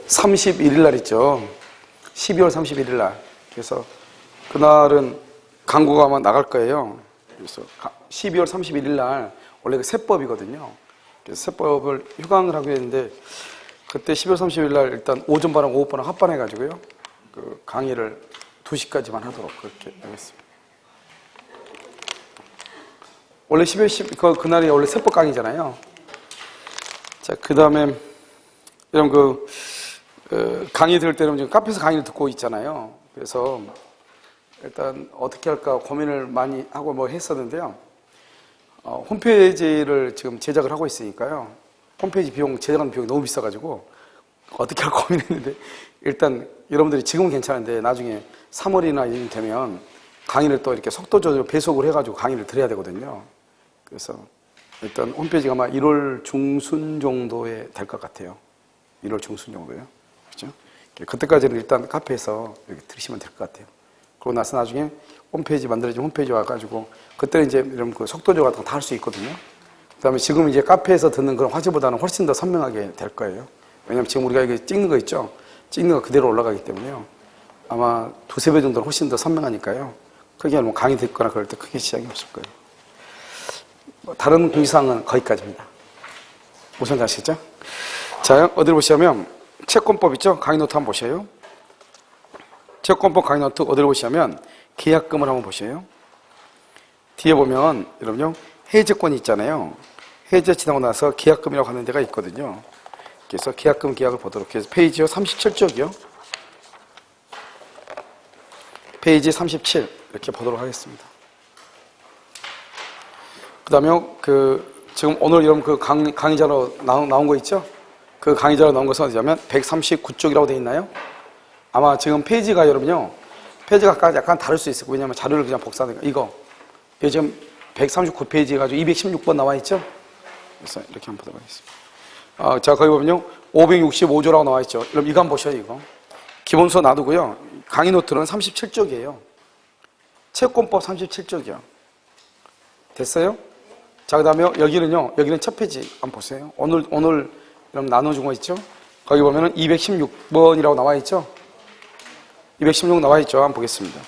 31일 날 있죠. 12월 31일 날. 그래서 그날은 광고가 아마 나갈 거예요. 그래서 12월 31일 날 원래 그 세법이거든요. 그래서 세법을 휴강을 하기로 했는데 그때 12월 30일 날 일단 오전반하고 오후반하고 합반해가지고요. 그 강의를 2시까지만 하도록 그렇게 하겠습니다. 원래 12월 10, 그날이 원래 세법 강의잖아요. 자, 그 다음에, 여러분 강의 들을 때는 지금 카페에서 강의를 듣고 있잖아요. 그래서 일단 어떻게 할까 고민을 많이 하고 뭐 했었는데요. 홈페이지를 지금 제작을 하고 있으니까요. 홈페이지 비용, 제작하는 비용이 너무 비싸가지고 어떻게 할까 고민했는데 일단 여러분들이 지금은 괜찮은데 나중에 3월이나 이쯤 되면 강의를 또 이렇게 속도 조절 배속을 해가지고 강의를 드려야 되거든요. 그래서 일단 홈페이지가 아마 1월 중순 정도에 될 것 같아요. 1월 중순 정도요. 그렇죠? 그때까지는 일단 카페에서 이렇게 들으시면 될 것 같아요. 그러고 나서 나중에 홈페이지 만들어진 홈페이지 와가지고 그때는 이제 이런 그 속도 조절 같은 거 다 할 수 있거든요. 그 다음에 지금 이제 카페에서 듣는 그런 화질보다는 훨씬 더 선명하게 될 거예요. 왜냐면 지금 우리가 이게 찍는 거 있죠? 찍는 거 그대로 올라가기 때문에요. 아마 2~3배 정도는 훨씬 더 선명하니까요. 크게 뭐 강의 듣거나 그럴 때 크게 지장이 없을 거예요. 다른 공지사항은 거기까지입니다. 우선 가시죠. 자, 어디를 보시냐면 채권법 있죠? 강의 노트 한번 보셔요. 채권법 강의 노트 어디를 보시냐면 계약금을 한번 보셔요. 뒤에 보면 여러분요 해제권이 있잖아요. 해제 지나고 나서 계약금이라고 하는 데가 있거든요. 그래서 계약금 계약을 보도록 해서 페이지요 37쪽이요. 페이지 37 이렇게 보도록 하겠습니다. 그 다음에 지금 오늘 여러분 그 강의자로 나온 거 있죠? 그 강의자로 나온 것은 어디냐면 139쪽이라고 되어 있나요? 아마 지금 페이지가 여러분요 페이지가 약간 다를 수 있어요. 왜냐면 자료를 그냥 복사하니까 이거 지금 139페이지 해가지고 216번 나와 있죠? 그래서 이렇게 한번 보도록 하겠습니다. 자, 거기 보면요 565조라고 나와 있죠. 여러분 이거 한번 보셔요. 이거 기본서 놔두고요. 강의 노트는 37쪽이에요. 채권법 37쪽이요. 됐어요? 자, 그 다음에 여기는 첫 페이지 한번 보세요. 오늘 여러분 나눠준 거 있죠? 거기 보면은 216번이라고 나와 있죠? 216 나와 있죠? 한번 보겠습니다.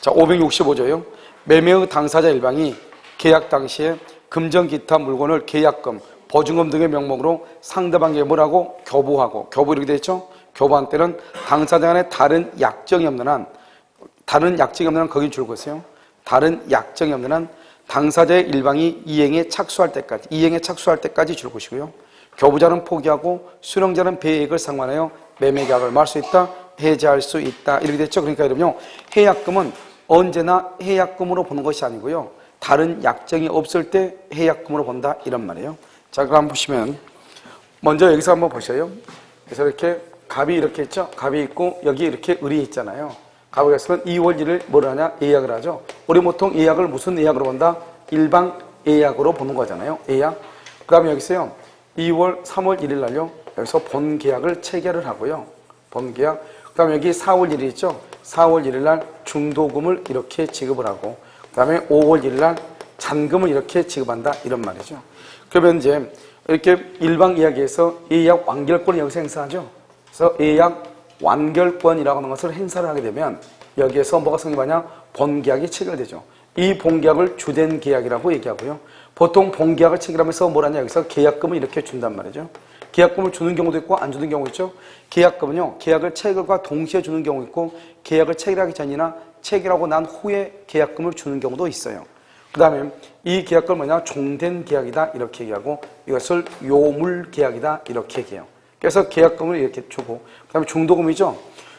자, 565조요. 매매의 당사자 일방이 계약 당시에 금전 기타 물건을 계약금, 보증금 등의 명목으로 상대방에게 뭐라고? 교부하고. 교부 이렇게 되어 있죠? 교부한 때는 당사자 간에 다른 약정이 없는 한 거긴 줄 것이요. 다른 약정이 없는 한 당사자의 일방이 이행에 착수할 때까지 줄 것이고요. 교부자는 포기하고 수령자는 배액을 상환하여 매매계약을 말 수 있다, 해제할 수 있다 이렇게 됐죠. 그러니까 여러분요 해약금은 언제나 해약금으로 보는 것이 아니고요. 다른 약정이 없을 때 해약금으로 본다 이런 말이에요. 자, 그럼 한번 보시면 먼저 여기서 한번 보셔요. 그래서 이렇게 갑이 이렇게 있죠. 갑이 있고 여기 이렇게 을이 있잖아요. 갑이 있으면 2월 1일 뭐를 하냐? 예약을 하죠. 우리 보통 예약을 무슨 예약으로 본다? 일방 예약으로 보는 거잖아요. 예약. 그 다음에 여기서요 2월 3월 1일 날요 여기서 본 계약을 체결을 하고요. 본 계약. 그 다음에 여기 4월 1일 있죠. 4월 1일 날 중도금을 이렇게 지급을 하고 그 다음에 5월 1일 날 잔금을 이렇게 지급한다 이런 말이죠. 그러면 이제 이렇게 일방 예약에서 예약 완결권을 여기서 행사하죠. 그래서 예약 완결권이라고 하는 것을 행사를 하게 되면 여기에서 뭐가 성립하냐? 본계약이 체결되죠. 이 본계약을 주된 계약이라고 얘기하고요. 보통 본계약을 체결하면서 뭐라냐? 여기서 계약금을 이렇게 준단 말이죠. 계약금을 주는 경우도 있고 안 주는 경우 있죠. 계약금은요. 계약을 체결과 동시에 주는 경우 있고 계약을 체결하기 전이나 체결하고 난 후에 계약금을 주는 경우도 있어요. 그 다음에 이 계약금은 뭐냐? 종된 계약이다 이렇게 얘기하고 이것을 요물 계약이다 이렇게 얘기해요. 그래서 계약금을 이렇게 주고 그 다음에 중도금이죠.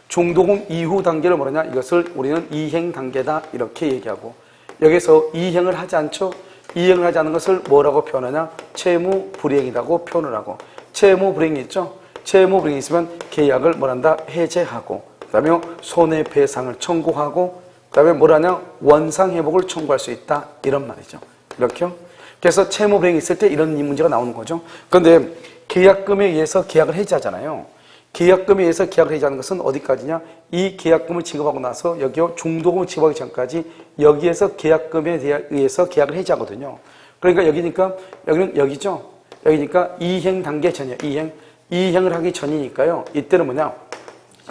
중도금 이후 단계를 뭐냐? 이것을 우리는 이행 단계다 이렇게 얘기하고 여기서 이행을 하지 않죠. 이행을 하지 않는 것을 뭐라고 표현하냐? 채무 불이행이라고 표현을 하고 채무 불이행이 있죠. 채무 불이행이 있으면 계약을 뭐란다? 해제하고 그 다음에 손해배상을 청구하고 그 다음에 뭐라냐? 원상회복을 청구할 수 있다 이런 말이죠. 이렇게요. 그래서 채무 불이행이 있을 때 이런 문제가 나오는 거죠. 그런데 계약금에 의해서 계약을 해지하잖아요. 계약금에 의해서 계약을 해지하는 것은 어디까지냐? 이 계약금을 지급하고 나서 여기요 중도금을 지급하기 전까지 여기에서 계약금에 의해서 계약을 해지하거든요. 그러니까 여기니까 여기는 여기죠. 여기니까 이행 단계 전이에요. 이행. 이행을 하기 전이니까요. 이때는 뭐냐?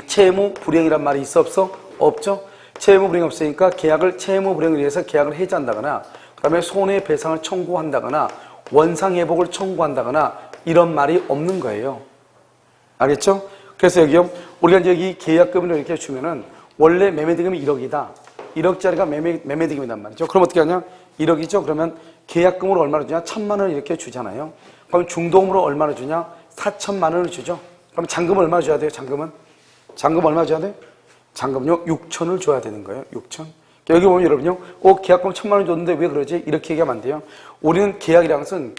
채무 불이행이란 말이 있어 없어? 없죠. 채무 불이행이 없으니까 계약을 채무 불이행을 위해서 계약을 해지한다거나 그다음에 손해배상을 청구한다거나 원상회복을 청구한다거나 이런 말이 없는 거예요. 알겠죠? 그래서 여기요, 우리가 이제 여기 계약금을 이렇게 주면은 원래 매매대금이 1억이다. 1억짜리가 매매대금이란 말이죠. 그럼 어떻게 하냐? 1억이죠? 그러면 계약금으로 얼마나 주냐? 1,000만 원을 이렇게 주잖아요. 그럼 중도금으로 얼마나 주냐? 4,000만 원을 주죠. 그럼 잔금은 얼마 줘야 돼요? 잔금 얼마 줘야 돼? 잔금요? 6천을 줘야 되는 거예요. 6천. 여기 보면 여러분요, 계약금 1,000만 원 줬는데 왜 그러지? 이렇게 얘기하면 안 돼요. 우리는 계약이라는 것은,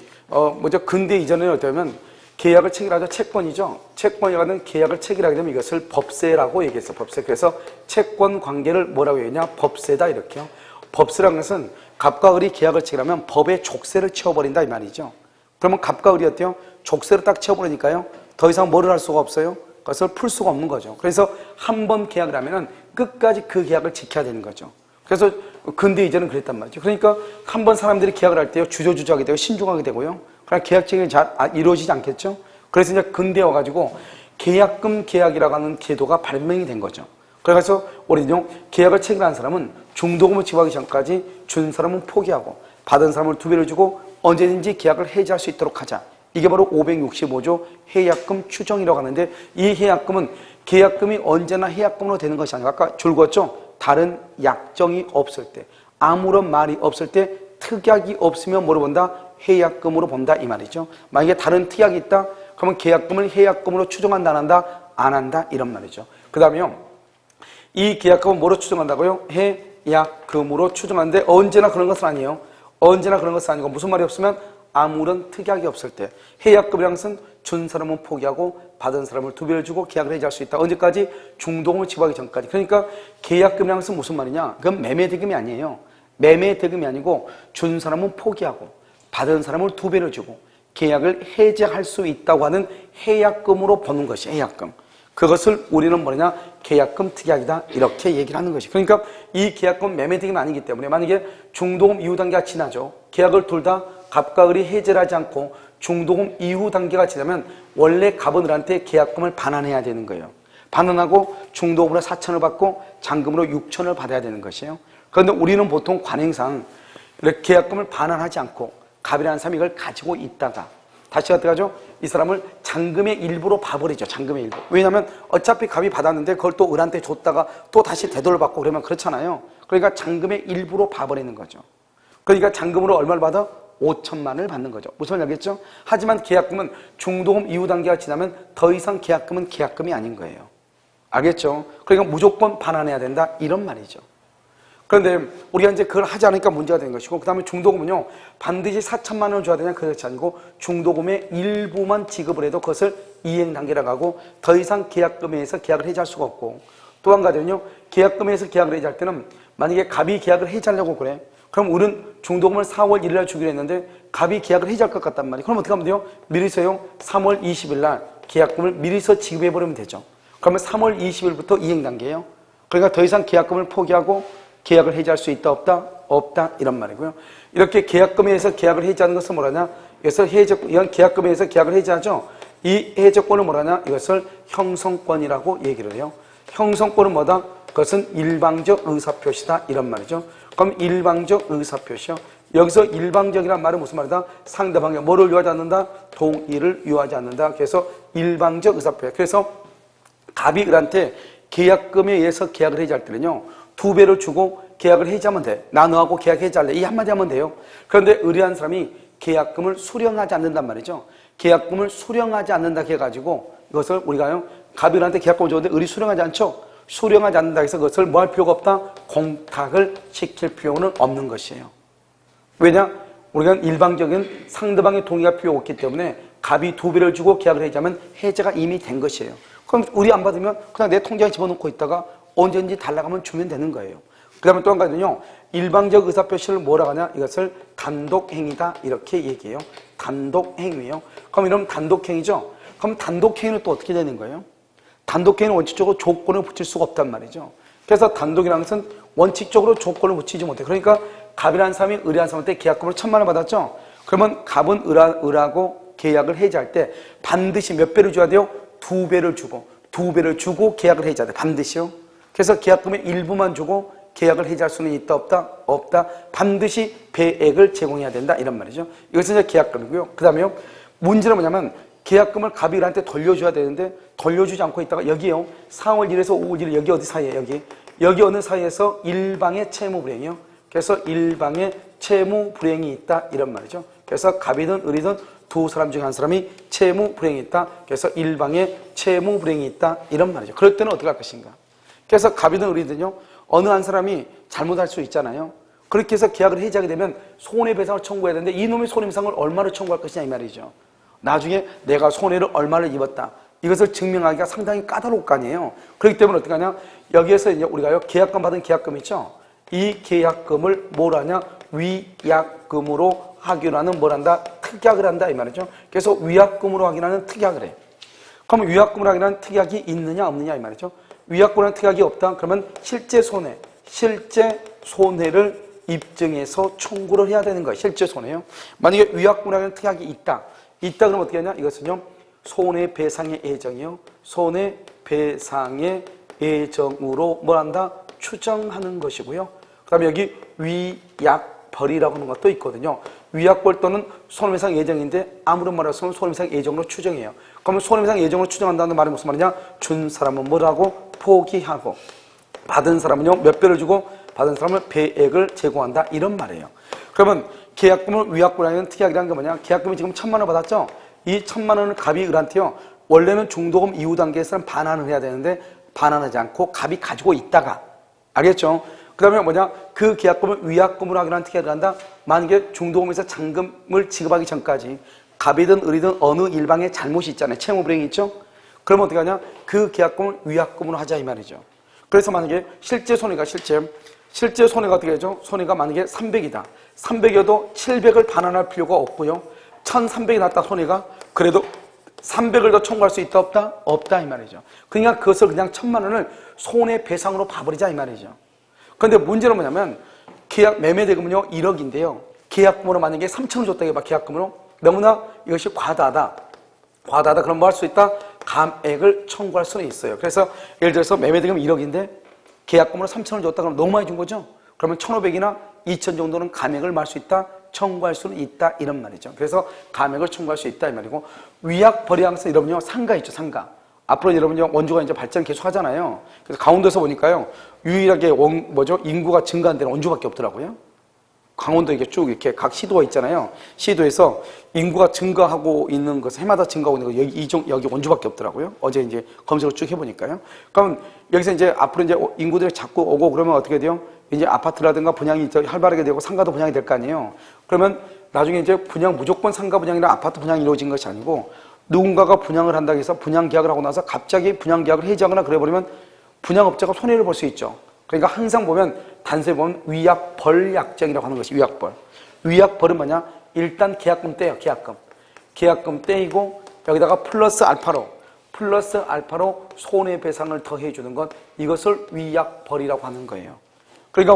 먼저 근대 이전에는 어떠면 계약을 체결하죠. 채권이죠. 채권이라는 계약을 체결하게 되면 이것을 법세라고 얘기했어. 법세. 그래서 채권 관계를 뭐라고 얘기하냐? 법세다. 이렇게요. 법세라는 것은 갑과 을이 계약을 체결하면 법의 족쇄를 채워버린다. 이 말이죠. 그러면 갑과 을이 어때요? 족쇄를 딱 채워버리니까요. 더 이상 뭐를 할 수가 없어요? 그것을 풀 수가 없는 거죠. 그래서 한 번 계약을 하면은 끝까지 그 계약을 지켜야 되는 거죠. 그래서 근대 이전은 그랬단 말이죠. 그러니까 한 번 사람들이 계약을 할 때요, 주저주저하게 되고 신중하게 되고요. 그러나 계약 체결이 잘 이루어지지 않겠죠. 그래서 이제 근대에 와가지고 계약금 계약이라고 하는 제도가 발명이 된 거죠. 그래서 우리는요, 계약을 체결한 사람은 중도금을 지불하기 전까지 준 사람은 포기하고 받은 사람을 2배를 주고 언제든지 계약을 해지할 수 있도록 하자. 이게 바로 565조 해약금 추정이라고 하는데, 이 해약금은 계약금이 언제나 해약금으로 되는 것이 아니고 아까 줄 그었죠? 다른 약정이 없을 때, 아무런 말이 없을 때, 특약이 없으면 뭐로 본다? 해약금으로 본다 이 말이죠. 만약에 다른 특약이 있다? 그러면 계약금을 해약금으로 추정한다 안 한다? 안 한다 이런 말이죠. 그 다음에요, 이 계약금은 뭐로 추정한다고요? 해약금으로 추정하는데 언제나 그런 것은 아니에요. 언제나 그런 것은 아니고 무슨 말이 없으면 아무런 특약이 없을 때. 해약금이라는 것은 준 사람은 포기하고 받은 사람을 2배를 주고 계약을 해지할 수 있다. 언제까지? 중도금을 지불하기 전까지. 그러니까 계약금이라는 것은 무슨 말이냐? 그건 매매대금이 아니에요. 매매대금이 아니고 준 사람은 포기하고 받은 사람을 2배를 주고 계약을 해지할 수 있다고 하는 해약금으로 보는 것이 해약금. 그것을 우리는 뭐냐? 계약금 특약이다. 이렇게 얘기를 하는 것이. 그러니까 이 계약금 매매대금이 아니기 때문에 만약에 중도금 이후 단계가 지나죠. 계약을 둘 다 갑과 을이 해지를 하지 않고 중도금 이후 단계가 지나면 원래 갑은 을한테 계약금을 반환해야 되는 거예요. 반환하고 중도금으로 4천을 받고 잔금으로 6천을 받아야 되는 것이에요. 그런데 우리는 보통 관행상 이렇게 계약금을 반환하지 않고 갑이라는 사람이 이걸 가지고 있다가 다시 어떻게 하죠? 이 사람을 잔금의 일부로 봐버리죠. 잔금의 일부. 왜냐하면 어차피 갑이 받았는데 그걸 또 을한테 줬다가 또 다시 되돌려받고 그러면 그렇잖아요. 그러니까 잔금의 일부로 봐버리는 거죠. 그러니까 잔금으로 얼마를 받아? 5천만 원을 받는 거죠. 무슨 말인지 알겠죠? 하지만 계약금은 중도금 이후 단계가 지나면 더 이상 계약금은 계약금이 아닌 거예요. 알겠죠? 그러니까 무조건 반환해야 된다 이런 말이죠. 그런데 우리가 이제 그걸 하지 않으니까 문제가 된 것이고, 그 다음에 중도금은요, 반드시 4천만 원을 줘야 되냐? 그렇지 아니고 중도금의 일부만 지급을 해도 그것을 이행 단계라고 하고 더 이상 계약금에 의해서 계약을 해지할 수가 없고, 또 한 가지는요, 계약금에 의해서 계약을 해지할 때는 만약에 갑이 계약을 해지하려고 그래. 그럼 우리는 중도금을 4월 1일 날 주기로 했는데 갑이 계약을 해지할 것 같단 말이에요. 그럼 어떻게 하면 돼요? 미리서요, 3월 20일 날 계약금을 미리서 지급해버리면 되죠. 그러면 3월 20일부터 이행 단계예요. 그러니까 더 이상 계약금을 포기하고 계약을 해지할 수 있다 없다? 없다 이런 말이고요. 이렇게 계약금에 의해서 계약을 해지하는 것은 뭐라냐? 이것을 이건 계약금에 의해서 계약을 해지하죠. 이 해지권을 뭐라냐? 이것을 형성권이라고 얘기를 해요. 형성권은 뭐다? 그것은 일방적 의사표시다 이런 말이죠. 그럼 일방적 의사표시요. 여기서 일방적이란 말은 무슨 말이다? 상대방이 뭐를 요하지 않는다? 동의를 요하지 않는다. 그래서 일방적 의사표시. 그래서 갑이 을한테 계약금에 의해서 계약을 해지할 때는요, 2배를 주고 계약을 해지하면 돼. 나 너하고 계약 해지할래. 이 한마디 하면 돼요. 그런데 의뢰한 사람이 계약금을 수령하지 않는단 말이죠. 계약금을 수령하지 않는다 해가지고 이것을 우리가요, 갑이 을한테 계약금을 줬는데 을이 수령하지 않죠. 수령하지 않는다 해서 그것을 뭐 할 필요가 없다? 공탁을 시킬 필요는 없는 것이에요. 왜냐? 우리가 일방적인 상대방의 동의가 필요 없기 때문에 갑이 2배를 주고 계약을 해지하면 해제가 이미 된 것이에요. 그럼 우리 안 받으면 그냥 내 통장에 집어넣고 있다가 언제든지 달라가면 주면 되는 거예요. 그 다음에 또 한 가지는요, 일방적 의사표시를 뭐라고 하냐? 이것을 단독행위다 이렇게 얘기해요. 단독행위예요. 그럼 이러면 단독행위죠. 그럼 단독행위는 또 어떻게 되는 거예요? 단독행위는 원칙적으로 조건을 붙일 수가 없단 말이죠. 그래서 단독이라는 것은 원칙적으로 조건을 붙이지 못해. 그러니까 갑이라는 사람이 을이라는 사람한테 계약금으로 1,000만 원 받았죠. 그러면 갑은 을하고 계약을 해지할 때 반드시 몇 배를 줘야 돼요? 2배를 주고 2배를 주고 계약을 해지해야 돼. 반드시요. 그래서 계약금의 일부만 주고 계약을 해지할 수는 있다 없다? 없다. 반드시 배액을 제공해야 된다 이런 말이죠. 이것은 이제 계약금이고요. 그 다음에요. 문제는 뭐냐면 계약금을 갑이한테 돌려줘야 되는데 돌려주지 않고 있다가 여기요. 4월 1일에서 5월 1일 여기 어디 사이에 여기 어느 사이에서 일방의 채무 불이에요. 그래서 일방의 채무 불이행이 있다 이런 말이죠. 그래서 갑이든 을이든 두 사람 중에 한 사람이 채무 불이행이 있다. 그래서 일방의 채무 불이행이 있다 이런 말이죠. 그럴 때는 어떻게 할 것인가? 그래서 갑이든 을이든요. 어느 한 사람이 잘못할 수 있잖아요. 그렇게 해서 계약을 해지하게 되면 손해배상을 청구해야 되는데 이놈의 손해배상을 얼마를 청구할 것이냐 이 말이죠. 나중에 내가 손해를 얼마를 입었다. 이것을 증명하기가 상당히 까다로울 거 아니에요. 그렇기 때문에 어떻게 하냐? 여기에서 이제 우리가요, 계약금 받은 계약금 있죠? 이 계약금을 뭘 하냐? 위약금으로 확인하는 뭘 한다? 특약을 한다 이 말이죠. 그래서 위약금으로 확인하는 특약을 해. 그러면 위약금으로 확인하는 특약이 있느냐 없느냐 이 말이죠. 위약금으로 특약이 없다. 그러면 실제 손해를 입증해서 청구를 해야 되는 거예요. 실제 손해요. 만약에 위약금으로 하는 특약이 있다 그러면 어떻게 하냐? 이것은요, 손해배상의 예정이요. 손해배상의 예정으로 뭘 한다? 추정하는 것이고요. 그 다음에 여기 위약벌이라고 하는 것도 있거든요. 위약벌 또는 손해배상 예정인데 아무런 말 없으면 손해배상 예정으로 추정해요. 그러면 손해배상 예정으로 추정한다는 말이 무슨 말이냐? 준 사람은 뭐라고? 포기하고 받은 사람은요 몇 배를 주고 받은 사람은 배액을 제공한다 이런 말이에요. 그러면 계약금을 위약금으로 하는 특약이라는 게 뭐냐? 계약금이 지금 1,000만 원 받았죠? 이 1,000만 원을 갑이 을한테요. 원래는 중도금 이후 단계에서는 반환을 해야 되는데 반환하지 않고 갑이 가지고 있다가 알겠죠? 그 다음에 뭐냐? 그 계약금을 위약금으로 하기로 한 특약을 한다? 만약에 중도금에서 잔금을 지급하기 전까지 갑이든 을이든 어느 일방의 잘못이 있잖아요. 채무불이행이 있죠? 그러면 어떻게 하냐? 그 계약금을 위약금으로 하자 이 말이죠. 그래서 만약에 실제 손해가 어떻게 되죠? 손해가 만약에 300이다. 300이어도 700을 반환할 필요가 없고요. 1300이 났다 손해가. 그래도 300을 더 청구할 수 있다 없다? 없다 이 말이죠. 그러니까 그것을 그냥 1,000만 원을 손해배상으로 봐버리자 이 말이죠. 그런데 문제는 뭐냐면 계약 매매대금은요 1억인데요. 계약금으로 만약에 3,000원 줬다 해봐. 계약금으로. 너무나 이것이 과다하다. 그럼 뭐 할 수 있다? 감액을 청구할 수는 있어요. 그래서 예를 들어서 매매대금 1억인데 계약금으로 3,000원 줬다 그러면 너무 많이 준 거죠? 그러면 1,500이나 2,000 정도는 감액을 말 수 있다? 청구할 수는 있다 이런 말이죠. 그래서 감액을 청구할 수 있다 이 말이고 위약벌이항상 여러분요 상가 있죠 상가. 앞으로 여러분요 원주가 이제 발전 계속 하잖아요. 그래서 강원도에서 보니까요 유일하게 인구가 증가한 데는 원주밖에 없더라고요. 강원도 이게 쭉 이렇게 각 시도가 있잖아요. 시도에서 인구가 증가하고 있는 것은 해마다 증가하고 있는 거 여기 원주밖에 없더라고요. 어제 이제 검색을 쭉 해보니까요. 그럼 여기서 이제 앞으로 이제 인구들이 자꾸 오고 그러면 어떻게 돼요? 이제 아파트라든가 분양이 활발하게 되고 상가도 분양이 될 거 아니에요. 그러면 나중에 이제 무조건 상가 분양이나 아파트 분양이 이루어진 것이 아니고 누군가가 분양을 한다고 해서 분양 계약을 하고 나서 갑자기 분양 계약을 해지하거나 그래버리면 분양업자가 손해를 볼 수 있죠. 그러니까 항상 보면 단서에 보면 위약벌 약정이라고 하는 것이 위약벌. 위약벌은 뭐냐? 일단 계약금 떼요. 계약금 떼이고 여기다가 플러스 알파로 손해배상을 더해주는 것 이것을 위약벌이라고 하는 거예요. 그러니까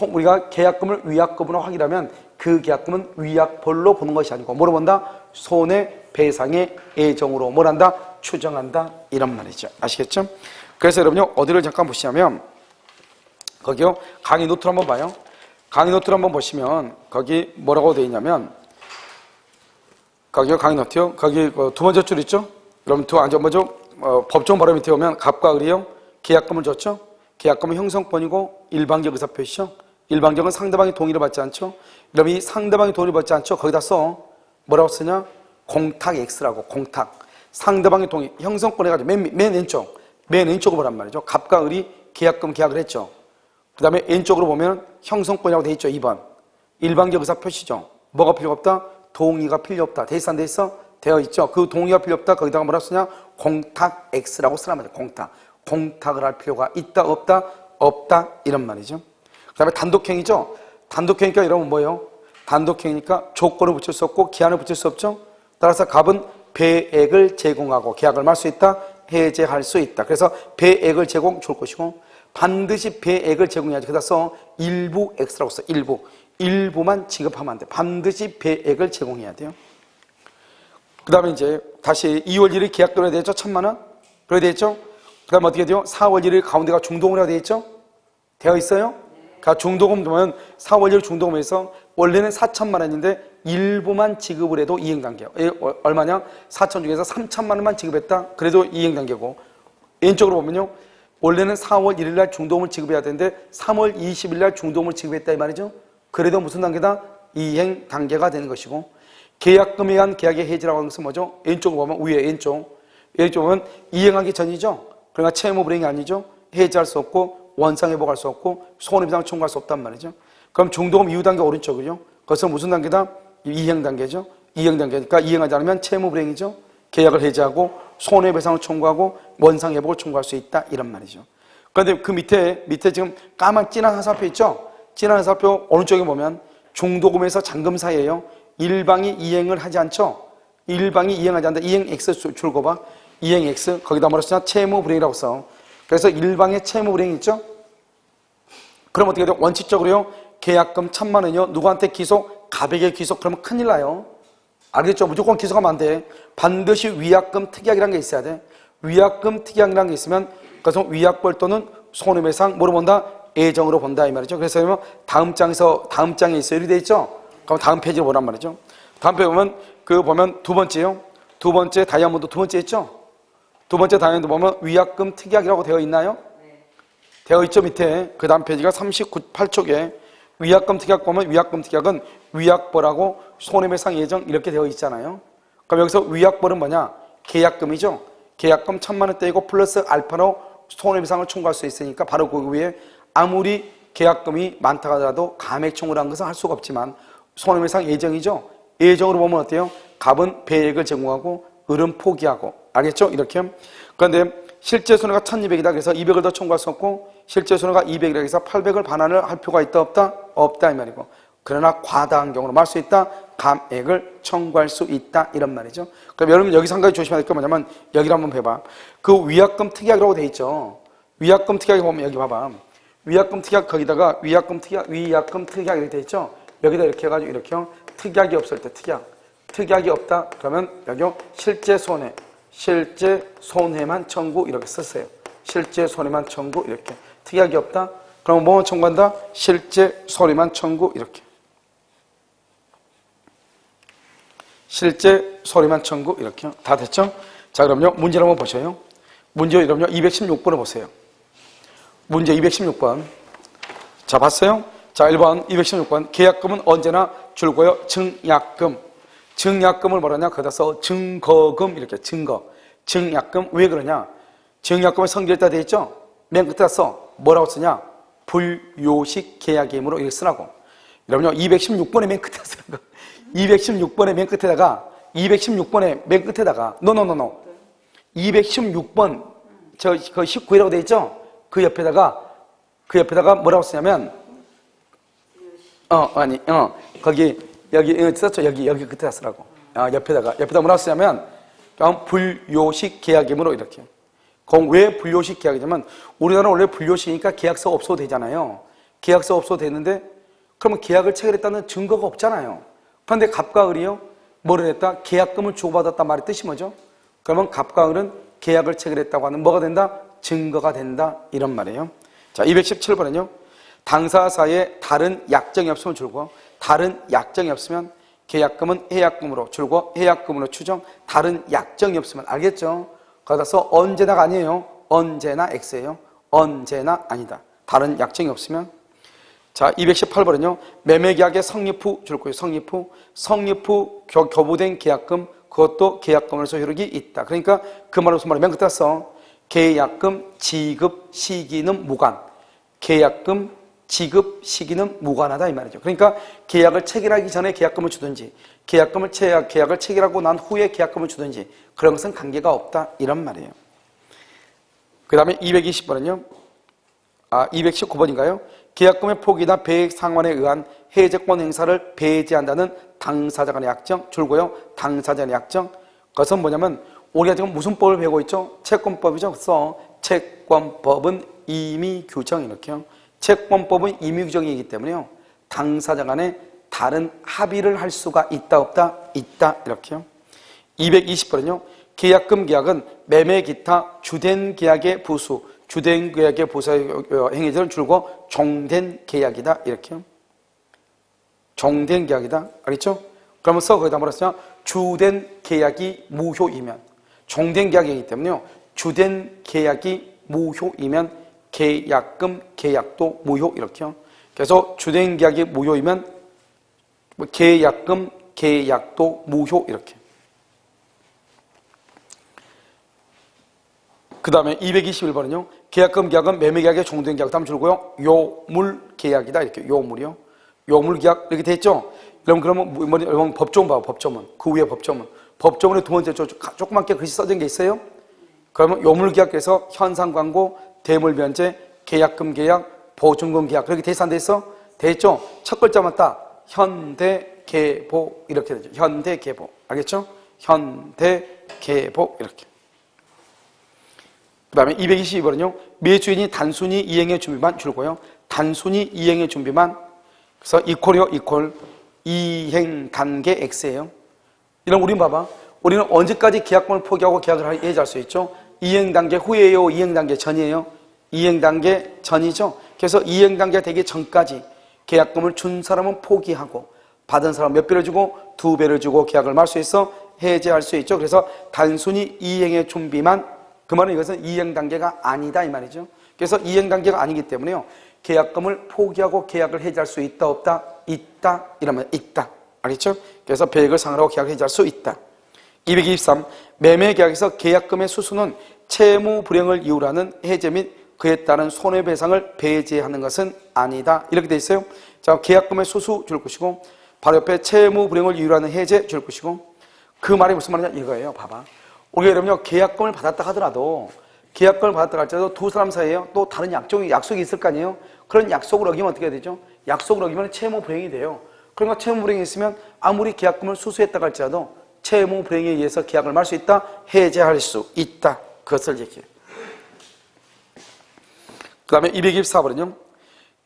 우리가 계약금을 위약금으로 확인하면 그 계약금은 위약벌로 보는 것이 아니고 뭐로 본다? 손해배상의 예정으로 뭘 한다? 추정한다 이런 말이죠. 아시겠죠? 그래서 여러분요 어디를 잠깐 보시냐면 거기요 강의 노트를 한번 봐요. 강의 노트를 한번 보시면 거기 뭐라고 되어 있냐면 거기요 강의 노트요. 거기 두 번째 줄 있죠? 그럼 먼저 법정 바로 밑에 오면 갑과 을이요 계약금을 줬죠. 계약금은 형성권이고 일방적 의사표시죠. 일방적은 상대방이 동의를 받지 않죠. 그럼 이 상대방이 동의를 받지 않죠. 거기다 써 뭐라고 쓰냐? 공탁 X라고 공탁. 상대방이 동의 형성권 해가지고 맨 왼쪽으로 보란 말이죠. 갑과 을이 계약을 했죠. 그 다음에 왼쪽으로 보면 형성권이라고 되어 있죠. 2번. 일방적 의사 표시죠. 뭐가 필요 없다? 동의가 필요 없다. 돼 있어 안 돼 있어? 되어 있죠. 그 동의가 필요 없다. 거기다가 뭐라고 쓰냐? 공탁 X라고 쓰란 말이죠. 공탁을 할 필요가 있다 없다? 없다 이런 말이죠. 그 다음에 단독행위죠. 단독행위니까 여러분 뭐예요? 단독행위니까 조건을 붙일 수 없고 기한을 붙일 수 없죠. 따라서 갑은 배액을 제공하고 계약을 말 수 있다. 해제할 수 있다. 그래서 배액을 제공 줄 것이고 반드시 배액을 제공해야지. 그래서 일부 X라고 써. 일부만 지급하면 안 돼. 반드시 배액을 제공해야 돼요. 그 다음에 이제 다시 2월 1일 계약 들어야 되겠죠? 1,000만 원? 그래야 되겠죠? 그 다음에 어떻게 돼요? 4월 1일 가운데가 중도금이라고 되어 있죠? 되어 있어요? 그러니까 중도금 보면 4월 1일 중도금에서 원래는 4,000만 원인데 일부만 지급을 해도 이행단계예요. 얼마냐? 4,000 중에서 3,000만 원만 지급했다? 그래도 이행단계고, 왼쪽으로 보면요, 원래는 4월 1일 날 중도금을 지급해야 되는데 3월 20일 날 중도금을 지급했다 이 말이죠. 그래도 무슨 단계다? 이행 단계가 되는 것이고, 계약금에 의한 계약의 해지라고 하는 것은 뭐죠? 왼쪽으로 보면 위에 왼쪽 보면 이행하기 전이죠. 그러니까 채무 불이행이 아니죠. 해지할 수 없고 원상 회복할 수 없고 손해배상 청구할 수 없단 말이죠. 그럼 중도금 이후 단계 오른쪽이죠. 그것은 무슨 단계다? 이행 단계죠. 이행 단계니까 이행하지 않으면 채무 불이행이죠. 계약을 해지하고 손해배상을 청구하고 원상 회복을 청구할 수 있다 이런 말이죠. 그런데 그 밑에 지금 까만 진한 화살표 있죠? 진한 화살표 오른쪽에 보면 중도금에서 잔금 사이에요. 일방이 이행을 하지 않죠? 일방이 이행하지 않는다. 이행 X 줄거 봐. 이행 X 거기다 뭐라 쓰냐? 채무 불이행이라고 써. 그래서 일방의 채무 불이행이 있죠? 그럼 어떻게 돼요? 원칙적으로요. 계약금 1,000만 원이요. 누구한테 기소? 가백에 기소. 그러면 큰일 나요. 알겠죠? 무조건 기소하면 안 돼. 반드시 위약금 특약이라는 게 있어야 돼. 위약금 특약이라는 게 있으면 그것은 위약벌 또는 손해배상 뭐로 본다? 예정으로 본다 이 말이죠. 그래서 다음 장에 있어요. 이렇게 돼 있죠? 그럼 다음 페이지로 보란 말이죠. 다음 페이지 보면 보면 두 번째요. 두 번째 다이아몬드 두 번째 있죠? 두 번째 다이아몬드 보면 위약금 특약이라고 되어 있나요? 네. 되어 있죠 밑에. 그 다음 페이지가 38쪽에 위약금 특약 보면 위약금 특약은 위약벌하고 손해배상 예정 이렇게 되어 있잖아요. 그럼 여기서 위약벌은 뭐냐? 계약금이죠. 계약금 1,000만 원대이고 플러스 알파로 손해배상을 청구할 수 있으니까 바로 그 위에 아무리 계약금이 많다 하더라도 감액 청구를 한 것은 할 수가 없지만 손해배상 예정이죠. 예정으로 보면 어때요? 갑은 배액을 제공하고 을은 포기하고. 알겠죠? 이렇게. 그런데 실제 손해가 1,200이다. 그래서 200을 더 청구할 수 없고 실제 손해가 200이라 해서 800을 반환을 할 필요가 있다 없다? 없다 이 말이고. 그러나 과다한 경우로 말 수 있다. 감액을 청구할 수 있다. 이런 말이죠. 그럼 여러분 여기서 한 가지 조심해야 될 게 뭐냐면 여기를 한번 해봐. 그 위약금 특약이라고 돼 있죠. 위약금 특약에 보면 여기 봐봐. 위약금 특약 거기다가 위약금 특약 이렇게 돼 있죠. 여기다 이렇게 해가지고 이렇게요. 특약이 없을 때 특약이 없다. 그러면 여기 실제 손해만 청구 이렇게 썼어요. 실제 손해만 청구 이렇게. 특약이 없다. 그럼 뭐만 청구한다? 실제 손해만 청구 이렇게. 실제 손해만 청구 이렇게. 다 됐죠? 자 그럼요. 문제를 한번 보셔요. 문제 여러분요. 216번을 보세요. 문제 216번. 자 봤어요? 자 1번 216번. 계약금은 언제나 줄고요. 증약금. 증약금을 뭐라냐? 거기다 써 증거금 이렇게. 증약금. 왜 그러냐? 증약금을 성질에다 돼 있죠? 맨 끝에다 써. 뭐라고 쓰냐? 불요식 계약의 힘으로 이렇게 쓰라고. 여러분요 216번의 맨 끝에다 쓰는 거. 216번의 맨 끝에다가 216번의 맨 끝에다가 노 216번 저 그 19이라고 돼 있죠? 그 옆에다가 뭐라고 쓰냐면 거기 여기 썼죠? 여기 끝에다 쓰라고. 옆에다가 뭐라고 쓰냐면 불요식 계약이므로 이렇게. 그럼 왜 불요식 계약이냐면 우리나라는 원래 불요식이니까 계약서가 없어도 되잖아요. 계약서 없어도 되는데 그러면 계약을 체결했다는 증거가 없잖아요. 그런데 갑과 을이요? 뭐를 했다? 계약금을 주고받았단 말의 뜻이 뭐죠? 그러면 갑과 을은 계약을 체결했다고 하는 뭐가 된다? 증거가 된다 이런 말이에요. 자 217번은요. 당사사에 다른 약정이 없으면 줄고 다른 약정이 없으면 계약금은 해약금으로 줄고 해약금으로 추정. 다른 약정이 없으면 알겠죠? 거기서 언제나가 아니에요. 언제나 X예요. 언제나 아니다. 다른 약정이 없으면. 자 218번은요. 매매계약의 성립 후 줄고요. 성립 후 교부된 계약금 그것도 계약금으로서 효력이 있다. 그러니까 그 말은 무슨 말이야? 맨 끝에 써. 계약금 지급 시기는 무관. 계약금 지급 시기는 무관하다 이 말이죠. 그러니까 계약을 체결하기 전에 계약금을 주든지 계약을 체결하고 난 후에 계약금을 주든지 그런 것은 관계가 없다 이런 말이에요. 그 다음에 220번은요. 219번인가요? 계약금의 포기나 배액 상환에 의한 해제권 행사를 배제한다는 당사자 간의 약정 줄고요. 당사자 간의 약정. 그것은 뭐냐면 우리가 지금 무슨 법을 배우고 있죠? 채권법이죠. 그래서 채권법은 임의규정 이렇게요. 채권법은 임의규정이기 때문에요. 당사자 간에 다른 합의를 할 수가 있다 없다? 있다 이렇게요. 220번은요. 계약금 계약은 매매 기타 주된 계약의 부수, 주된 계약의 부수의 행위들은 줄고 종된 계약이다. 이렇게요. 종된 계약이다. 알겠죠? 그러면서 거기다 뭐라 했어요? 주된 계약이 무효이면, 종된 계약이기 때문에요. 주된 계약이 무효이면 계약금 계약도 무효 이렇게요. 그래서 주된 계약이 무효이면 계약금 계약도 무효 이렇게. 그 다음에 221번은요. 계약금 계약은 매매 계약의 종된 계약 다음 줄고요. 요물 계약이다 이렇게. 요물이요. 요물 계약 이렇게 돼 있죠. 여러분 법조문 봐요. 법조문. 그 위에 법조문. 법조문의 두 번째 조그맣게 글씨 써진 게 있어요. 그러면 요물 계약에서 현상 광고, 대물 변제, 계약금 계약, 보증금 계약 그렇게 돼 있어 안 돼 있어? 돼 있죠. 첫 글자만 딱 현대 계보 이렇게 되죠. 현대 계보. 알겠죠? 현대 계보 이렇게. 그 다음에 222번은요. 매수인이 단순히 이행의 준비만 줄고요. 단순히 이행의 준비만. 그래서 이퀄이요. 이퀄. 이행 단계 X예요. 이런 우린 봐봐. 우리는 언제까지 계약금을 포기하고 계약을 해지할 수 있죠? 이행 단계 후예요? 이행 단계 전이에요? 이행 단계 전이죠? 그래서 이행 단계가 되기 전까지 계약금을 준 사람은 포기하고 받은 사람 몇 배를 주고? 2배를 주고 계약을 말 수 있어? 해지할 수 있죠. 그래서 단순히 이행의 준비만, 그 말은 이것은 이행 단계가 아니다 이 말이죠. 그래서 이행 단계가 아니기 때문에요. 계약금을 포기하고 계약을 해지할 수 있다 없다? 있다 이러면 있다. 알겠죠? 그래서 배액을 상환하고 계약을 해지할 수 있다. 223. 매매 계약에서 계약금의 수수는 채무 불행을 이유로 하는 해제 및 그에 따른 손해배상을 배제하는 것은 아니다. 이렇게 돼 있어요. 자, 계약금의 수수 줄 것이고 바로 옆에 채무 불행을 이유로 하는 해제 줄 것이고 그 말이 무슨 말이냐 이거예요. 봐봐. 우리가 여러분요 계약금을 받았다 하더라도 계약금을 받았다 할지라도 두 사람 사이에 또 다른 약속이 있을 거 아니에요. 그런 약속을 어기면 어떻게 되죠? 약속을 어기면 채무 불행이 돼요. 그러니까 채무 불행이 있으면 아무리 계약금을 수수했다 할지라도 채무 불행에 의해서 계약을 말 수 있다, 해제할 수 있다. 그것을 얘기해요. 그 다음에 224번은요.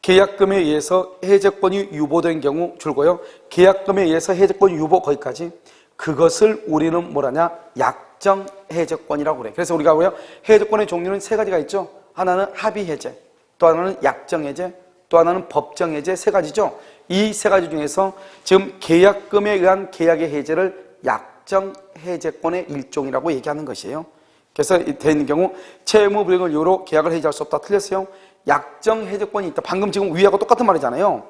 계약금에 의해서 해제권이 유보된 경우 줄고요. 계약금에 의해서 해제권이 유보 거기까지. 그것을 우리는 뭐라냐? 약정 해제권이라고 그래. 그래서 우리가 뭐예요? 해제권의 종류는 세 가지가 있죠. 하나는 합의 해제, 또 하나는 약정 해제, 또 하나는 법정 해제 세 가지죠. 이 세 가지 중에서 지금 계약금에 의한 계약의 해제를 약정 해제권의 일종이라고 얘기하는 것이에요. 그래서 되어 있는 경우 채무 불이행을 이유로 계약을 해지할 수 없다. 틀렸어요. 약정 해제권이 있다. 방금 지금 위하고 똑같은 말이잖아요.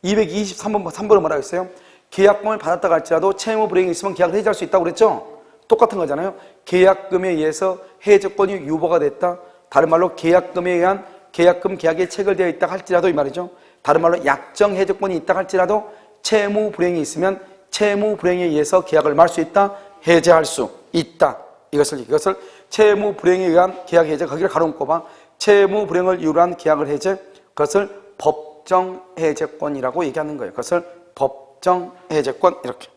223번은 뭐라고 했어요? 계약금을 받았다 할지라도 채무 불이행이 있으면 계약을 해지할 수 있다고 그랬죠? 똑같은 거잖아요. 계약금에 의해서 해제권이 유보가 됐다. 다른 말로 계약금에 의한 계약금 계약이 체결되어 있다 할지라도 이 말이죠. 다른 말로 약정 해제권이 있다 할지라도 채무 불이행이 있으면 채무 불이행에 의해서 계약을 말 수 있다. 해제할 수 있다. 이것을 채무 불이행에 의한 계약 해제, 거기를 가로놓고 봐. 채무 불이행을 이유로 한 계약을 해제, 그것을 법정 해제권이라고 얘기하는 거예요. 그것을 법정 해제권 이렇게.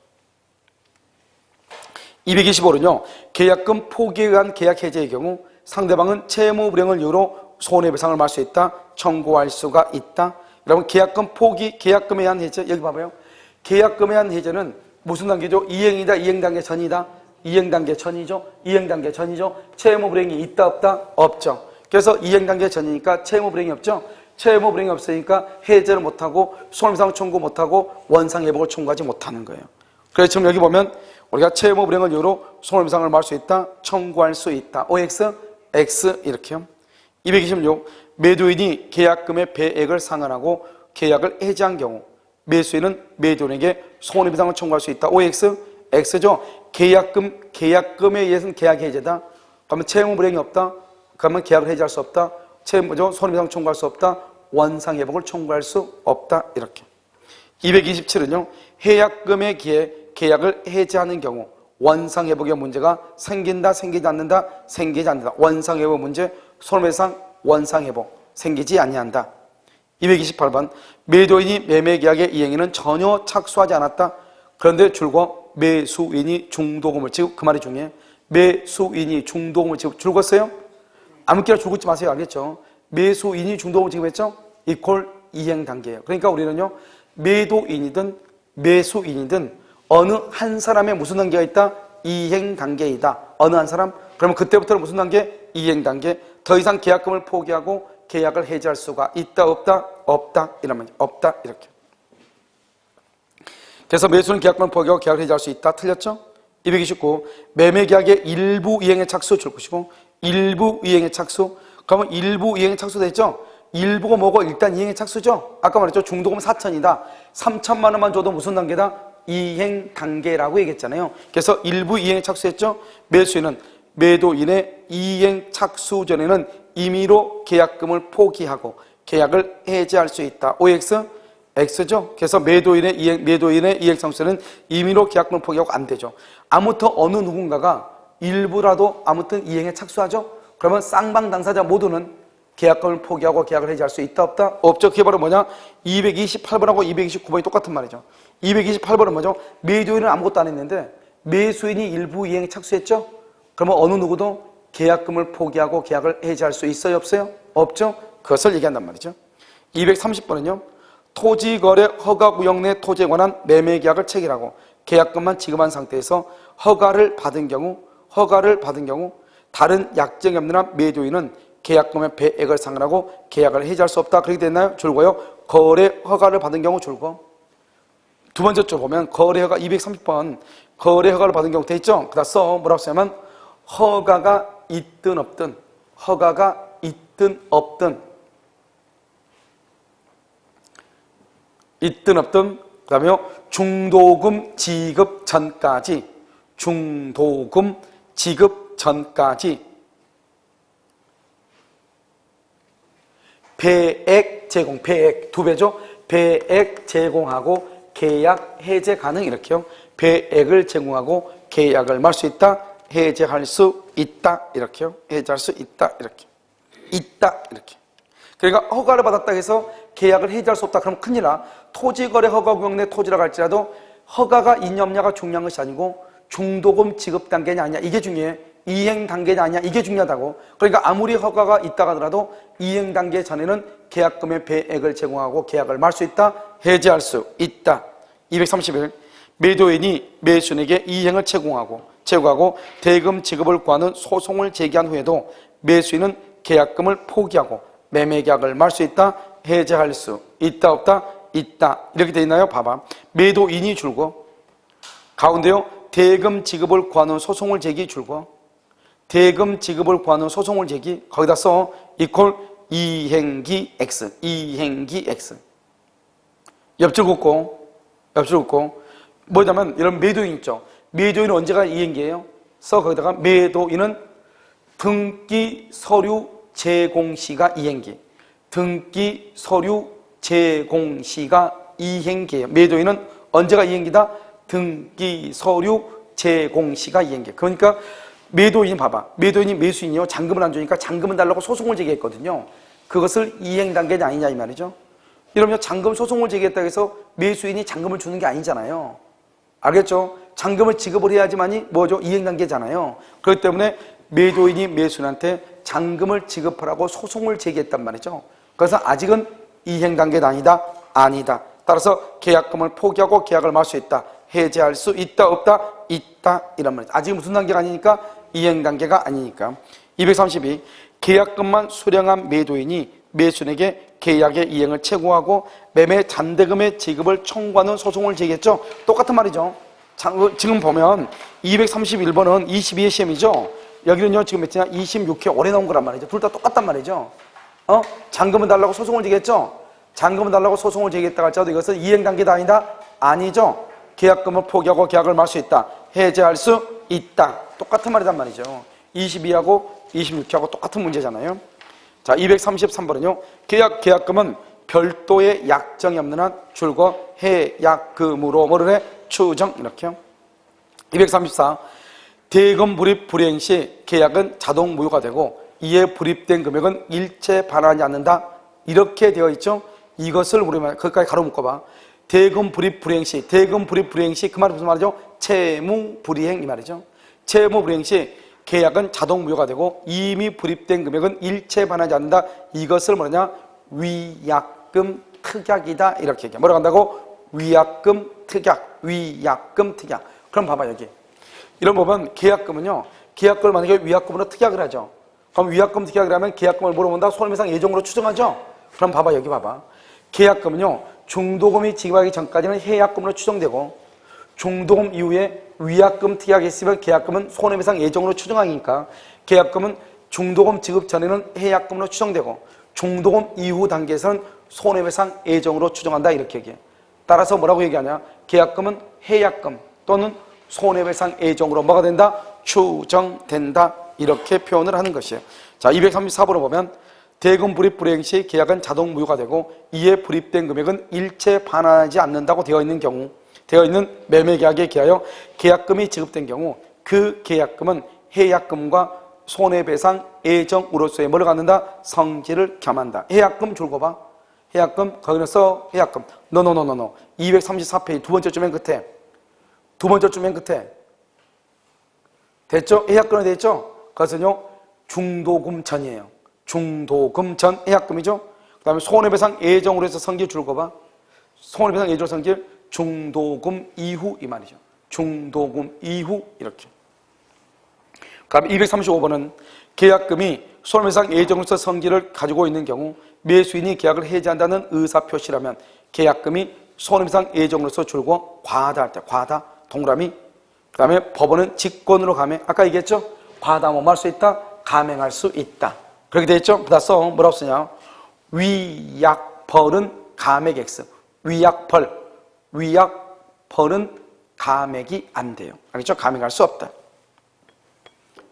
225는요. 계약금 포기에 의한 계약 해제의 경우 상대방은 채무 불이행을 이유로 손해배상을 말 수 있다. 청구할 수가 있다. 여러분 계약금 포기, 계약금에 의한 해제 여기 봐봐요. 계약금에 의한 해제는 무슨 단계죠? 이행이다. 이행단계 전이다. 이행단계 전이죠. 이행단계 전이죠. 채무불이행이 있다 없다? 없죠. 그래서 이행단계 전이니까 채무불이행이 없죠. 채무불이행이 없으니까 해제를 못하고 손해배상 청구 못하고 원상회복을 청구하지 못하는 거예요. 그래서 지금 여기 보면 우리가 채무불이행을 이유로 손해배상을 말 수 있다. 청구할 수 있다. OX, X 이렇게요. 226. 매도인이 계약금의 배액을 상환하고 계약을 해지한 경우 매수인은 매도인에게 손해배상을 청구할 수 있다. OX, X죠. 계약금에 의해서는 계약 해제다. 그러면 채무불이행이 없다. 그러면 계약을 해지할 수 없다. 손해배상 청구할 수 없다. 원상회복을 청구할 수 없다. 이렇게. 227은요. 해약금에 기해 계약을 해지하는 경우 원상회복의 문제가 생긴다, 생기지 않는다, 생기지 않는다. 원상회복 문제, 손해배상, 원상회복 생기지 아니한다. 228번 매도인이 매매계약의 이행에는 전혀 착수하지 않았다. 그런데 줄고 매수인이 중도금을 지급, 그 말이 중요해요. 매수인이 중도금을 지급, 줄궜어요? 아무렇게나 줄긋지 마세요. 알겠죠? 매수인이 중도금을 지급했죠? 이퀄 이행 단계예요. 그러니까 우리는요 매도인이든 매수인이든 어느 한 사람의 무슨 단계가 있다? 이행 단계이다. 어느 한 사람? 그러면 그때부터는 무슨 단계? 이행 단계. 더 이상 계약금을 포기하고 계약을 해지할 수가 있다, 없다? 없다. 이런 말이죠. 없다. 이렇게. 그래서 매수는 계약금을 포기하고 계약을 해지할 수 있다. 틀렸죠? 229. 매매계약의 일부 이행의 착수 줄 것이고 일부 이행의 착수. 그러면 일부 이행의 착수 됐죠? 일부가 뭐고? 일단 이행의 착수죠? 아까 말했죠? 중도금 4천이다. 3천만 원만 줘도 무슨 단계다? 이행 단계라고 얘기했잖아요. 그래서 일부 이행에 착수했죠. 매수인은 매도인의 이행 착수 전에는 임의로 계약금을 포기하고 계약을 해지할 수 있다. OX? X죠. 그래서 매도인의 이행 착수는 임의로 계약금을 포기하고 안 되죠. 아무튼 어느 누군가가 일부라도 아무튼 이행에 착수하죠. 그러면 쌍방 당사자 모두는 계약금을 포기하고 계약을 해지할 수 있다, 없다? 없죠. 그게 바로 뭐냐? 228번하고 229번이 똑같은 말이죠. 228번은 뭐죠? 매도인은 아무것도 안 했는데 매수인이 일부 이행에 착수했죠? 그러면 어느 누구도 계약금을 포기하고 계약을 해지할 수 있어요, 없어요? 없죠? 그것을 얘기한단 말이죠. 230번은요. 토지거래 허가구역 내 토지에 관한 매매계약을 체결하고 계약금만 지급한 상태에서 허가를 받은 경우 다른 약정이 없는 한 매도인은 계약금의 배액을 상환하고 계약을 해지할 수 없다. 그렇게 됐나요? 줄고요. 거래 허가를 받은 경우 줄고. 두 번째 줄 보면 거래 허가 230번 거래 허가를 받은 경우 돼 있죠? 그다 써 뭐라고 쓰냐면 허가가 있든 없든 그다음에 중도금 지급 전까지 배액 제공, 배액 두 배죠. 배액 제공하고 계약 해제 가능 이렇게요. 배액을 제공하고 계약을 말 수 있다, 해제할 수 있다 이렇게요. 해제할 수 있다 이렇게. 그러니까 허가를 받았다 해서 계약을 해지할 수 없다. 그럼 큰일 나. 토지거래 허가구역 내 토지라고 할지라도 허가가 있냐 없냐가 중요한 것이 아니고 중도금 지급 단계냐 아니냐 이게 중요해. 이행 단계냐 아니냐 이게 중요하다고. 그러니까 아무리 허가가 있다 하더라도 이행 단계 전에는 계약금의 배액을 제공하고 계약을 말 수 있다, 해지할 수 있다. 231. 매도인이 매수인에게 이행을 제공하고 대금 지급을 구하는 소송을 제기한 후에도 매수인은 계약금을 포기하고 매매계약을 말 수 있다, 해제할 수 있다, 없다? 있다. 이렇게 돼 있나요? 봐봐. 매도인이 줄고 가운데요. 대금 지급을 구하는 소송을 제기 줄고 대금 지급을 구하는 소송을 제기 거기다 써 이퀄 이행기 X 옆줄 긋고 뭐냐면 이런 매도인 있죠. 매도인은 언제가 이행기예요? 써 거기다가 매도인은 등기 서류 제공 시가 이행기. 등기 서류 제공 시가 이행기예요. 매도인은 언제가 이행기다? 등기 서류 제공 시가 이행기. 그러니까 매도인 봐봐. 매도인이 매수인이요. 잔금을 안 주니까 잔금을 달라고 소송을 제기했거든요. 그것을 이행 단계냐 아니냐 이 말이죠. 이러면 잔금 소송을 제기했다고 해서 매수인이 잔금을 주는 게 아니잖아요. 알겠죠? 잔금을 지급을 해야지만이 뭐죠? 이행 단계잖아요. 그렇기 때문에 매도인이 매수인한테 잔금을 지급하라고 소송을 제기했단 말이죠. 그래서 아직은 이행 단계는 아니다? 아니다. 따라서 계약금을 포기하고 계약을 말 수 있다. 해제할 수 있다, 없다? 있다. 이란 말이죠. 아직 무슨 단계가 아니니까? 이행 단계가 아니니까. 232. 계약금만 수령한 매도인이 매수인에게 계약의 이행을 채고하고 매매 잔대금의 지급을 청구하는 소송을 제기했죠. 똑같은 말이죠. 지금 보면 231번은 22회 시험이죠. 여기는요 지금 몇이냐 26회 올해 나온 거란 말이죠. 둘 다 똑같단 말이죠. 잔금을 달라고 소송을 제기했죠. 잔금을 달라고 소송을 제기했다고 할지라도 이것은 이행 단계다 아니다? 아니죠. 계약금을 포기하고 계약을 말 수 있다. 해제할 수 있다. 똑같은 말이란 말이죠. 22하고 26하고 똑같은 문제잖아요. 자, 233번은요. 계약금은 별도의 약정이 없는 한 줄거 해약금으로 뭐를 해? 추정 이렇게요. 234. 대금 불입 불이행 시 계약은 자동 무효가 되고 이에 불입된 금액은 일체 반환하지 않는다. 이렇게 되어 있죠. 이것을 우리만 거기까지 가로 묶어봐. 대금 불입 불이행 시 그 말이 무슨 말이죠? 채무 불이행 이 말이죠. 채무 불이행 시 계약은 자동 무효가 되고 이미 불입된 금액은 일체 반환하지 않는다. 이것을 뭐냐? 위약금 특약이다. 이렇게 얘기해. 뭐라고 한다고? 위약금 특약. 그럼 봐봐 여기. 이런 법은 계약금은요, 계약금을 만약에 위약금으로 특약을 하죠. 그럼 위약금 특약을 하면 계약금을 뭐로 본다? 손해배상 예정으로 추정하죠. 그럼 봐봐, 여기 봐봐. 계약금은요, 중도금이 지급하기 전까지는 해약금으로 추정되고, 중도금 이후에 위약금 특약이 있으면 계약금은 손해배상 예정으로 추정하니까 계약금은 중도금 지급 전에는 해약금으로 추정되고, 중도금 이후 단계에서는 손해배상 예정으로 추정한다, 이렇게 얘기해. 따라서 뭐라고 얘기하냐? 계약금은 해약금 또는 손해배상 예정으로 뭐가 된다? 추정된다, 이렇게 표현을 하는 것이에요. 자, 234번을 보면 대금 불입 불이행 시 계약은 자동 무효가 되고 이에 불입된 금액은 일체 반환하지 않는다고 되어 있는 매매 계약에 기하여 계약금이 지급된 경우 그 계약금은 해약금과 손해배상 예정으로서의 뭐를 갖는다? 성질을 겸한다. 해약금 줄거 봐. 해약금 거기는 써. 해약금. 노노노노노. 234페이지 두 번째 줄 맨 끝에. 두 번째 줄 맨 끝에. 됐죠? 해약금은 됐죠? 그것은요, 중도금 전이에요. 중도금 전 해약금이죠? 그 다음에 손해배상 예정으로 해서 성질 줄거 봐. 손해배상 예정 성질 중도금 이후 이 말이죠. 중도금 이후 이렇게. 그 다음에 235번은 계약금이 손해배상 예정으로서 성질을 가지고 있는 경우 매수인이 계약을 해지한다는 의사표시라면 계약금이 손해배상 예정으로서 줄고 과다할 때 과다 동그라미. 그 다음에 법원은 직권으로 감행. 아까 얘기했죠? 과다 뭐할 수 있다? 감행할 수 있다. 그렇게 돼 있죠? 따라서 뭐라고 쓰냐? 위약벌은 감액 X. 위약벌은 감액이 안 돼요. 알겠죠? 감액할 수 없다.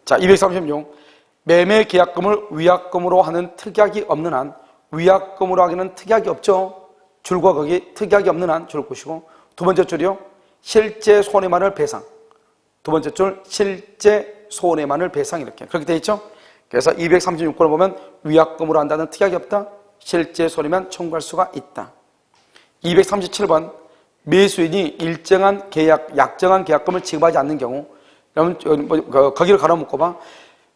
자, 236. 매매 계약금을 위약금으로 하는 특약이 없는 한, 위약금으로 하기는 특약이 없죠? 줄과 거기 특약이 없는 한 줄 것이고, 두 번째 줄이요. 실제 손해만을 배상. 두 번째 줄 실제 손해만을 배상 이렇게. 그렇게 돼 있죠? 그래서 236번을 보면 위약금으로 한다는 특약이 없다. 실제 손해만 청구할 수가 있다. 237번 매수인이 일정한 계약, 약정한 계약금을 지급하지 않는 경우, 거기를 가로묶어 봐.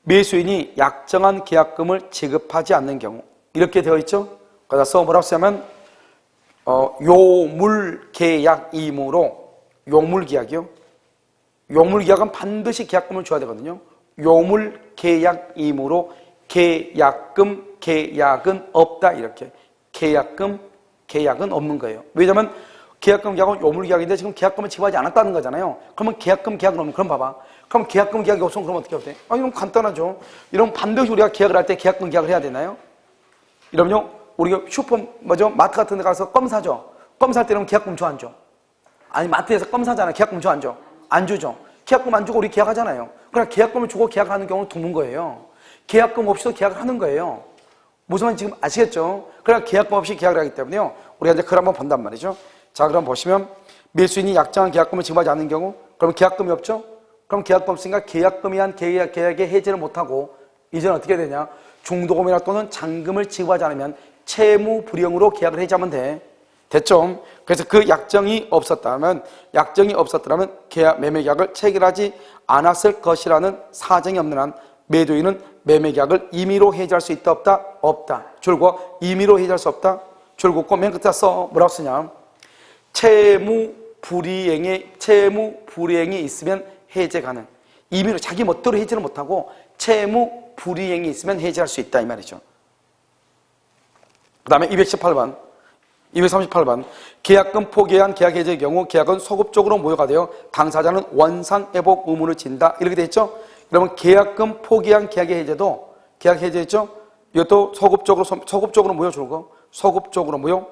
매수인이 약정한 계약금을 지급하지 않는 경우 이렇게 되어 있죠. 그래서 뭐라고 쓰냐면 요물계약이므로 요물계약이요. 요물계약은 반드시 계약금을 줘야 되거든요. 요물계약이므로 계약은 없다 이렇게. 계약은 없는 거예요. 왜냐하면 계약금 계약은 요물계약인데 지금 계약금을 지급하지 않았다는 거잖아요. 그러면 계약은 없는. 그럼 봐봐. 그럼 계약금 계약이 없으면 그럼 어떻게 해야 돼? 이건 간단하죠. 이러면 반드시 우리가 계약을 할 때 계약금 계약을 해야 되나요? 이러면요, 우리가 마트 같은 데 가서 껌 사죠. 껌 살 때는 계약금 줘, 안 줘? 아니, 마트에서 껌 사잖아요. 계약금 줘, 안 줘? 안 주죠. 계약금 안 주고 우리 계약하잖아요. 그냥 계약금을 주고 계약을 하는 경우는 드문 거예요. 계약금 없이도 계약을 하는 거예요. 무슨 말인지 지금 아시겠죠? 그러니까 계약금 없이 계약을 하기 때문에요. 우리가 이제 그걸 한번 본단 말이죠. 자, 그럼 보시면 매수인이 약정한 계약금을 지급하지 않는 경우, 그럼 계약금이 없죠? 그럼 계약금 없으니까 계약금에 의한 계약의 해지를 못하고 이제는 어떻게 되냐? 중도금이나 또는 잔금을 지급하지 않으면 채무불이행으로 계약을 해지하면 돼. 됐죠? 그래서 그 약정이 없었다면 매매계약을 체결하지 않았을 것이라는 사정이 없는 한 매도인은 매매계약을 임의로 해지할 수 있다 없다? 없다. 줄고 임의로 해지할 수 없다. 줄 긋고 맨 끝에 써. 뭐라고 쓰냐? 채무불이행이 있으면 해제 가능. 임의로 자기 멋대로 해지를 못하고 채무불이행이 있으면 해지할 수 있다 이 말이죠. 그 다음에 238번 계약금 포기한 계약 해제의 경우 계약은 소급적으로 무효가 되어 당사자는 원상회복 의무를 진다 이렇게 돼 있죠. 그러면 계약금 포기한 계약의 해제도 계약 해제했죠. 이것도 소급적으로 무효 줄고 소급적으로 무효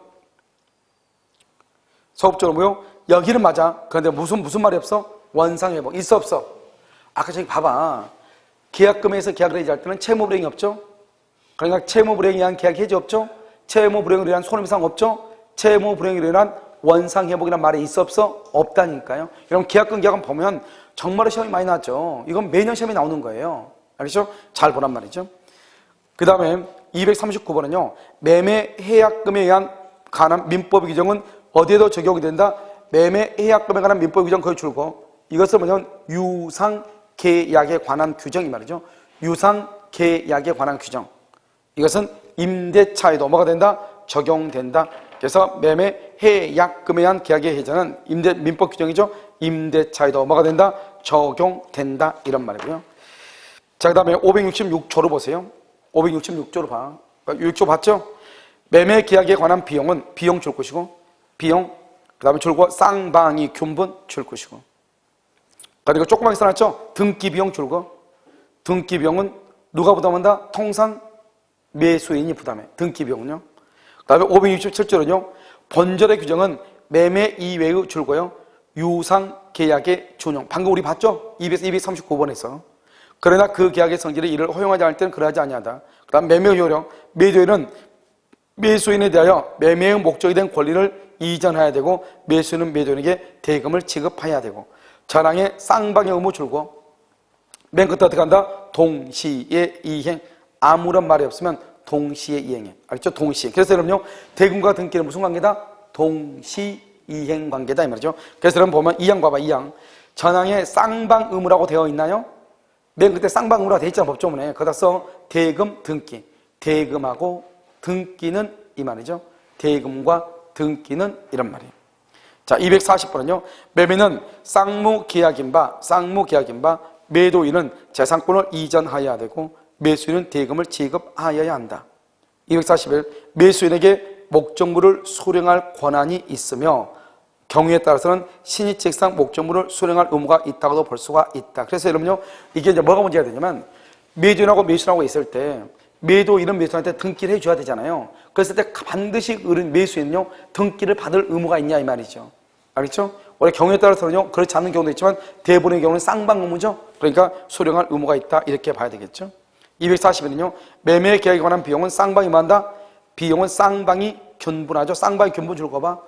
여기는 맞아. 그런데 무슨 말이 없어? 원상회복 있어 없어? 아까 저기 봐봐. 계약금에서 계약을 해지할 때는 채무불이행이 없죠. 그러니까 채무불이행에 의한 계약 해지 없죠. 채무불이행으로 인한 손해배상 없죠. 채무불이행으로 인한 원상회복이라는 말이 있어 없어? 없다니까요. 여러분 계약금 계약은 보면 정말로 시험이 많이 나왔죠. 이건 매년 시험이 나오는 거예요. 알겠죠? 잘 보란 말이죠. 그 다음에 239번은요. 매매 해약금에 의한 관한 민법 규정은 어디에도 적용이 된다? 매매 해약금에 관한 민법 규정 거의 줄고 이것을 뭐냐면 유상계약에 관한 규정 이 말이죠. 유상계약에 관한 규정. 이것은 임대차에도 뭐가 된다? 적용된다. 그래서 매매 해약금에 의한 계약의 해제는 민법 규정이죠. 임대차에도 뭐가 된다? 적용된다 이런 말이고요. 자, 그 다음에 566조로 보세요. 566조로 봐. 6조 봤죠? 매매 계약에 관한 비용은 비용 줄 것이고, 비용, 그 다음에 줄고 쌍방이 균분 줄 것이고, 그리고 조그맣게 써놨죠? 등기 비용 줄고, 등기 비용은 누가 부담한다? 통상 매수인이 부담해. 등기 비용은요. 그 다음에 567조는요. 본절의 규정은 매매 이외의 줄고요. 유상 계약의 준용. 방금 우리 봤죠? 239번에서. 그러나 그 계약의 성질이 이를 허용하지 않을 때는 그러하지 아니하다. 그 다음 매매 효력. 매도인은 매수인에 대하여 매매의 목적이 된 권리를 이전해야 되고, 매수인은 매도인에게 대금을 지급해야 되고, 전항의 쌍방의 의무 줄고, 맨 끝에 어떻게 한다? 동시에 이행. 아무런 말이 없으면 동시에 이행해. 알겠죠? 동시에. 그래서 여러분요, 대금과 등기는 무슨 관계다? 동시 이행 관계다 이 말이죠. 그래서 여러분 보면 2항 봐봐. 2항. 전항에 쌍방 의무라고 되어 있나요? 맨 끝에 쌍방 의무라고 되어 있잖아, 법조문에. 거기다 써 대금, 등기. 대금하고 등기는 이 말이죠. 대금과 등기는 이런 말이에요. 자, 240번은요. 매매는 쌍무계약인 바 매도인은 재산권을 이전하여야 되고, 매수인은 대금을 지급하여야 한다. 241. 매수인에게 목적물을 수령할 권한이 있으며 경우에 따라서는 신의책상 목적물을 수령할 의무가 있다고도 볼 수가 있다. 그래서 여러분요, 이게 이제 뭐가 문제가 되냐면, 매도인하고 매수인하고 있을 때 매도인은 매수인한테 등기를 해줘야 되잖아요. 그랬을 때 반드시 매수인은요, 등기를 받을 의무가 있냐 이 말이죠. 알겠죠? 원래 경우에 따라서는요, 그렇지 않은 경우도 있지만 대부분의 경우는 쌍방 의무죠. 그러니까 수령할 의무가 있다 이렇게 봐야 되겠죠. 240일은요, 매매 계약에 관한 비용은 쌍방이 뭐한다? 비용은 쌍방이 균분하죠. 쌍방이 균분 줄 거 봐.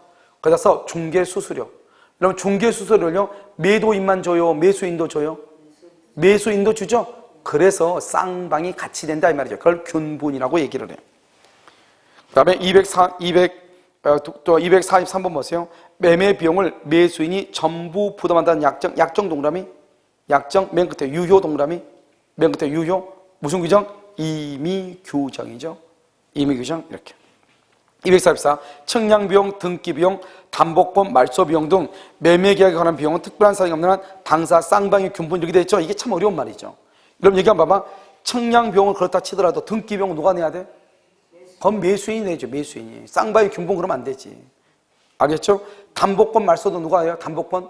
그래서 중개수수료. 그러면 중개수수료를요, 매도인만 줘요? 매수인도 줘요? 매수인도 주죠? 그래서 쌍방이 같이 된다 이 말이죠. 그걸 균분이라고 얘기를 해요. 그 다음에 243번 보세요. 매매 비용을 매수인이 전부 부담한다는 약정 동그라미, 약정 맨 끝에 유효 동그라미, 맨 끝에 유효, 무슨 규정? 임의규정이죠. 임의규정 이렇게. 244. 청량비용, 등기비용, 담보권, 말소비용 등 매매계약에 관한 비용은 특별한 사정이 없는 한 당사 쌍방이 균분 이렇게 되어 있죠. 이게 참 어려운 말이죠. 여러분 얘기 한번 봐봐. 청량비용을 그렇다 치더라도 등기비용은 누가 내야 돼? 그건 매수인이 내죠. 매수인이. 쌍방이 균분 그러면 안 되지. 알겠죠? 담보권, 말소도 누가 해요? 담보권?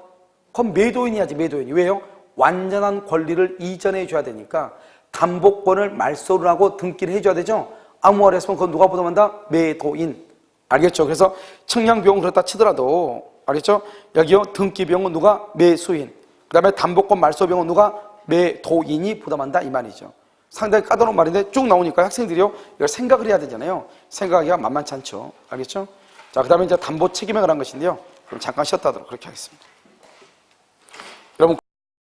그건 매도인이 하지. 매도인이. 왜요? 완전한 권리를 이전해 줘야 되니까 담보권을 말소를 하고 등기를 해줘야 되죠. 아무 말 했으면 그건 누가 부담한다? 매도인. 알겠죠? 그래서 청량비용은 그렇다 치더라도, 알겠죠? 여기요, 등기비용은 누가? 매수인. 그 다음에 담보권 말소비용은 누가? 매도인이 부담한다 이 말이죠. 상당히 까다로운 말인데 쭉 나오니까 학생들이요, 이걸 생각을 해야 되잖아요. 생각하기가 만만치 않죠. 알겠죠? 자, 그 다음에 이제 담보 책임에 관한 것인데요. 그럼 잠깐 쉬었다 하도록 그렇게 하겠습니다. 여러분.